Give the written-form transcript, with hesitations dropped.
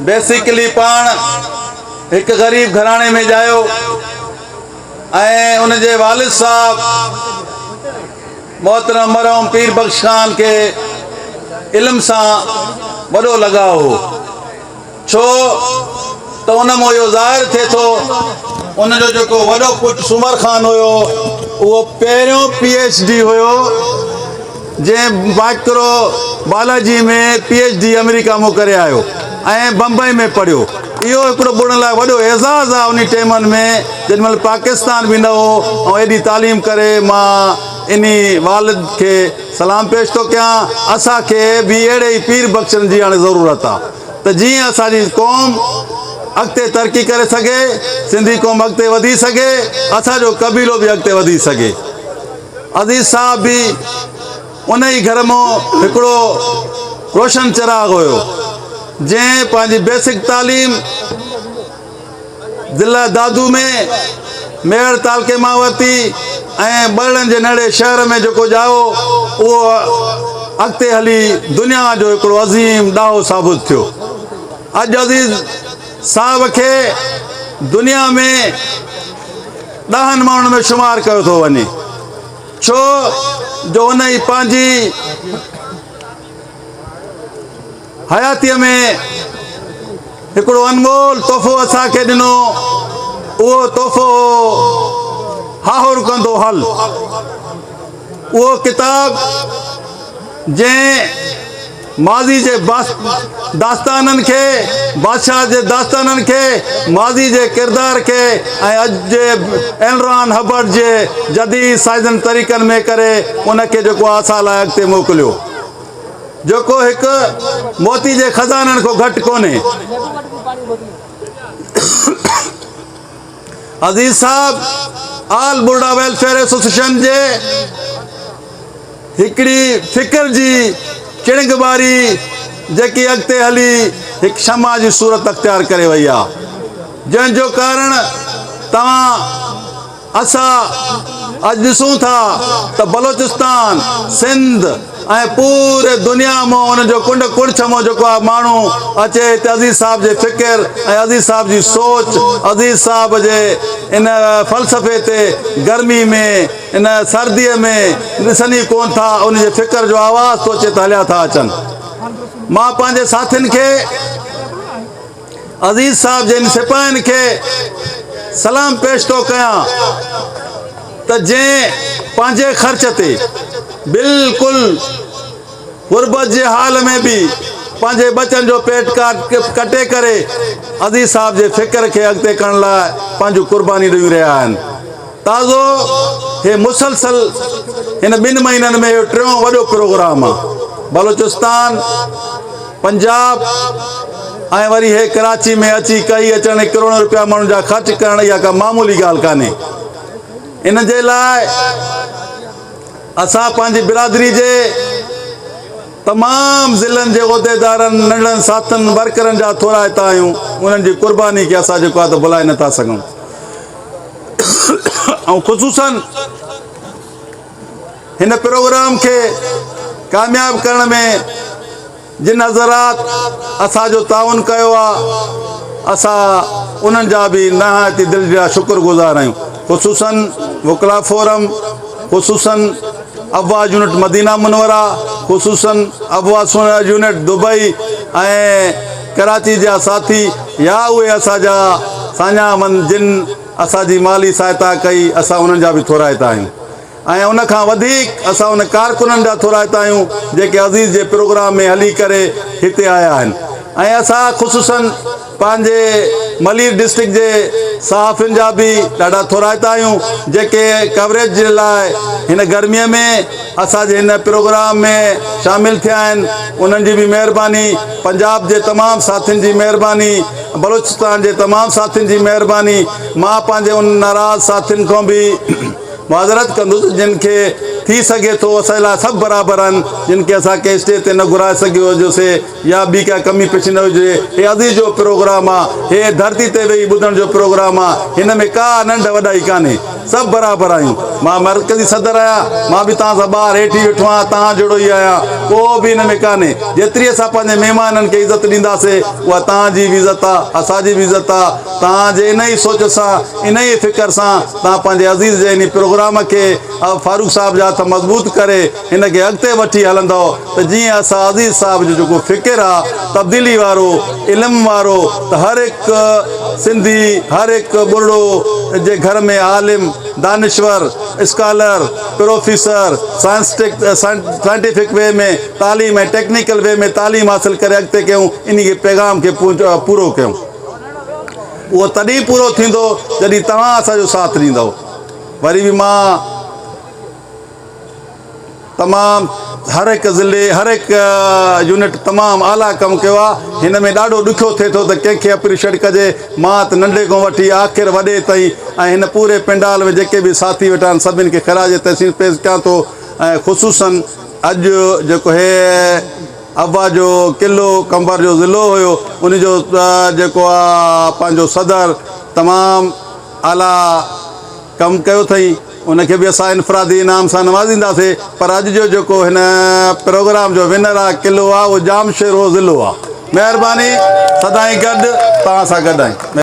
Basically पाण एक गरीब घराने में जायो ऐं उन जे वालिद साहब मोहतरम मरहूम पीर बख्श खान के इल्म सां वॾो लगाव हो। छो त उन मां इहो ज़ाहिर थिए थो उन जो जेको वॾो पुटु सुमर खान हुयो उहो पहिरियों PhD हुयो जंहिं बाकरो बालाजी में PhD अमेरिका मां करे आयो ऐं बम्बई में पढ़ियो। इहो हिकिड़ो ॿुड़नि लाइ वॾो एज़ाज़ आहे उन टाइमनि में जेॾी महिल पाकिस्तान बि न हो ऐं एॾी तालीम करे मां इन वालिद खे सलाम पेश थो कयां। असांखे बि अहिड़े ई पीर बख़्शनि जी हाणे ज़रूरत आहे त जीअं असांजी क़ौम अॻिते तरक़ी करे सघे, सिंधी क़ौम अॻिते वधी सघे, असांजो क़बीलो बि अॻिते वधी सघे। अज़ीज़ साहब बि उन ई घर मां हिकिड़ो रोशन चिराग हुयो जंहिं पंहिंजी बेसिक तालीम ज़िला दादू में मेड़ तालके मां वरिती ऐं ॿरड़नि जे नंढे शहर में जेको ॼाओ उहो अॻिते हली दुनिया जो हिकिड़ो अज़ीम ॾाहो साबित थियो। अॼु अज़ीज़ साहब खे दुनिया में 10 माण्हुनि में शुमार कयो थो वञे। छो जो उन ई पंहिंजी हयातीअ में हिकिड़ो अनमोल तोहफ़ो असांखे ॾिनो। उहो तोहफ़ो हाहुर कंदो हल। उहो किताब जंहिं माज़ी जे दास्ताननि खे, बादशाह जे दास्ताननि खे, माज़ी जे किरदार खे ऐं अॼु जे एलरान हबर्ड जे जदीद साइज़न तरीक़नि में करे उनखे जेको असां लाइ अॻिते मोकिलियो, जेको हिकु मोती जे खज़ाननि खां घटि कोन्हे। अज़ीज़ साहब आल बुर्डा वेलफेयर एसोसिएशन जे हिकिड़ी फ़िक्र जी चिणगबारी जेकी अॻिते हली हिकु शमा जी सूरत अख़्तियार करे वई आहे, जंहिंजो कारण असां अॼु ॾिसूं था त बलोचिस्तान, सिंध ऐं पूरे दुनिया मां उनजो कुंड कुड़छ मां जेको आहे माण्हू अचे हिते अज़ीज़ साहब जे फ़िक्र ऐं अज़ीज़ साहब जी सोच, अज़ीज़ साहब जे इन फ़लसफ़े ते गर्मी में इन सर्दीअ में ॾिसनि ई कोन था, उनजे फ़िक्र जो आवाज़ थो अचे त हलिया था अचनि। मां पंहिंजे साथियुनि खे, अज़ीज़ साहब जे इन सिपाहियुनि खे सलाम पेश थो कयां त जंहिं पंहिंजे ख़र्च ते बिल्कुलु गुरबत जे हाल में बि पंहिंजे बचनि जो पेट कटे करे अज़ीज़ साहब जे फ़िक्र खे अॻिते करण लाइ पंहिंजूं कुर्बानी ॾेई रहिया आहिनि। ताज़ो हे मुसलसल हिन 2 महीननि में इहो 3हों वॾो प्रोग्राम आहे। बलोचिस्तान, पंजाब ऐं वरी हे कराची में अची कई अचण करोड़ों रुपया माण्हुनि जा ख़र्च करण इहा का मामूली ॻाल्हि कान्हे। इन जे लाइ असां पंहिंजी बिरादरी जे तमामु ज़िलनि जे उहिदेदारनि, नंढड़नि साथनि, वर्करनि जा थोरा हितां आहियूं। उन्हनि जी कुर्बानी खे असां जेको आहे त भुलाए नथा सघूं। ऐं ख़ुसूसन हिन प्रोग्राम खे कामयाबु करण में जिन हज़रात असांजो ताउन कयो आहे, असां उन्हनि जा बि नहायती दिलि जा शुक्रगुज़ार आहियूं। ख़ुसूसन वकला फोरम, ख़ुसूसन अफ़वाह यूनिट मदीना मुनवरा, ख़ुसूसन अफ़वाह यूनिट दुबई ऐं कराची जा साथी, या उहे असांजा साञामंद जिन असांजी माली सहायता कई, असां उन्हनि जा बि थोरा हितां आहियूं। ऐं उनखां वधीक असां उन कारकुननि जा थोरा हितां आहियूं जेके अज़ीज़ जे प्रोग्राम में हली करे हिते आया आहिनि। ऐं असां ख़ुसूसन पंहिंजे मलीर डिस्ट्रिक्ट जे सहाफ़ियुनि जा बि ॾाढा थोरा हितां आहियूं जेके कवरेज जे लाइ हिन गर्मीअ में असांजे हिन प्रोग्राम में शामिलु थिया आहिनि। उन्हनि जी बि महिरबानी, पंजाब जे तमामु साथियुनि जी महिरबानी, बलोचिस्तान जे तमामु साथियुनि जी महिरबानी। मां पंहिंजे उन नाराज़ साथियुनि खां बि माज़रत कंदुसि जिन खे थी सके तो असां लाइ सभु बराबरि आहिनि जिन खे असांखे स्टेज ते न घुराए सघियो हुजोसीं या ॿी का कमी पेशी न हुजे। हे अज़ीज़ जो प्रोग्राम आहे, हे धरती ते वेही ॿुधण जो प्रोग्राम आहे, हिन में का नंढ वॾाई कान्हे, सभु बराबरि आहियूं। मां मर्कज़ी सदर आहियां, मां बि तव्हां सां ॿाहिरि हेठि वेठो आहियां, तव्हां जहिड़ो ई आहियां, को बि हिन में कान्हे। जेतिरी असां पंहिंजे महिमाननि खे इज़त ॾींदासीं उहा तव्हांजी बि इज़त आहे, असांजी बि इज़त आहे। तव्हांजे इन ई सोच सां, इन ई फ़िक्र सां तव्हां पंहिंजे अज़ीज़ जे इन प्रोग्राम खे फारूक साहिब जा हथ मज़बूत करे हिन खे अॻिते वठी हलंदव त जीअं असां अज़ीज़ साहिब जो जेको फ़िक्र आहे तब्दीली वारो, इल्मु वारो, त हर हिकु सिंधी, हर हिकु ॿुढ़ो जे घर में आलिम, दानिश्वर, स्कॉलर, प्रोफेसर, साइंटिफिक वे में तालीम ऐं टेक्निकल वे में तालीम हासिल करे अॻिते कयूं, इन खे पैगाम खे पूरो कयूं। उहो तॾहिं पूरो थींदो जॾहिं तव्हां असांजो साथ ॾींदव। वरी बि मां तमामु हर हिकु ज़िले, हर हिकु यूनिट तमामु आला कमु कयो आहे। हिन में ॾाढो ॾुखियो थिए थो त कंहिंखे अप्रिशिएट कजे। मां त नंढे खां वठी आख़िर वॾे ताईं ऐं हिन पूरे पंडाल में जेके बि साथी वेठा आहिनि सभिनि खे ख़राज तहसीन पेश कयां थो। ऐं ख़ुसूसन अॼु जेको हे अब्बा जो क़िलो कंबर जो ज़िलो हुयो, उनजो जेको आहे पंहिंजो सदर तमामु आला कमु कयो अथई, उनखे बि असां इनफरादी इनाम सां नवाज़ींदासीं। पर अॼु जो जेको हिन प्रोग्राम जो विनर आहे, क़िलो आहे, उहो जामशेरो ज़िलो आहे। महिरबानी, सदाईं गॾु, तव्हां सां गॾु आहियूं।